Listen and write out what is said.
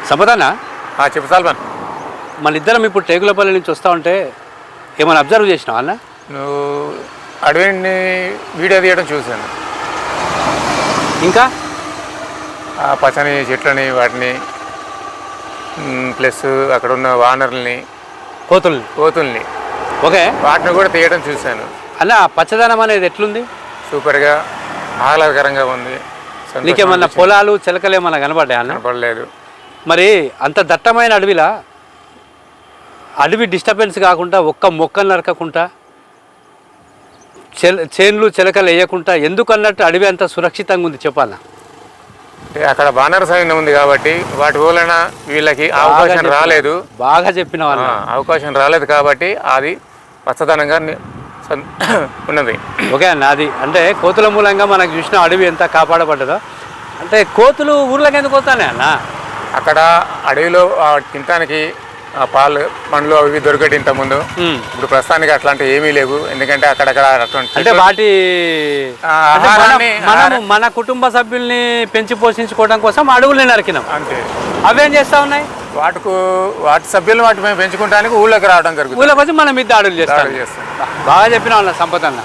సంపదన్న చెప్పు సాల్మన్. మన ఇద్దరం ఇప్పుడు టేకులపల్లి నుంచి వస్తూ ఉంటే ఏమైనా అబ్జర్వ్ చేసినావా అన్న? నువ్వు అడవిని వీడియో తీయడం చూశాను. ఇంకా ఆ పచ్చని చెట్లని వాటిని ప్లస్ అక్కడ ఉన్న వానరుల్ని కోతుల్ని ఓకే వాటిని కూడా తీయడం చూశాను. అన్న ఆ పచ్చదనం అనేది ఎట్లుంది? సూపర్గా ఆహ్లాదకరంగా ఉంది. నీకేమన్నా పొలాలు చిలకలు ఏమన్నా కనబడ్డాయి అన్న? కనపడలేదు. మరి అంత దట్టమైన అడవిలా అడవి డిస్టర్బెన్స్ కాకుండా ఒక్క మొక్కలు నరకకుండా చేన్లు చిలకలు వేయకుండా ఎందుకు అన్నట్టు అడవి అంత సురక్షితంగా ఉంది చెప్పాలన్నా? అక్కడ బానర సైన్యం ఉంది కాబట్టి వాటి వలన వీళ్ళకి అవకాశం రాలేదు. బాగా చెప్పిన అవకాశం రాలేదు కాబట్టి అది పచ్చదనంగా ఉన్నది. ఓకే అన్న, అది అంటే కోతుల మూలంగా మనకు చూసిన అడవి ఎంత కాపాడబడ్డదో. అంటే కోతులు ఊర్లోకి ఎందుకు వస్తానే అన్న? అక్కడ అడవిలో తినటానికి పాలు పండ్లు అవి దొరికేటి ఇంతకుముందు. ఇప్పుడు ప్రస్తుతానికి అట్లాంటివి ఏమీ లేవు. ఎందుకంటే అక్కడక్కడ అంటే వాటి మన కుటుంబ సభ్యుల్ని పెంచి పోషించుకోవడం కోసం అడవుల్ని నరికినాం అంతే. అవేం చేస్తా ఉన్నాయి? వాటి సభ్యులు వాటి మేము పెంచుకోవడానికి ఊళ్ళోకి రావడం జరుగుతుంది. ఊళ్ళోకి వచ్చి మనం మీద అడవులు చేస్తాం. బాగా చెప్పినా సంపద అన్న.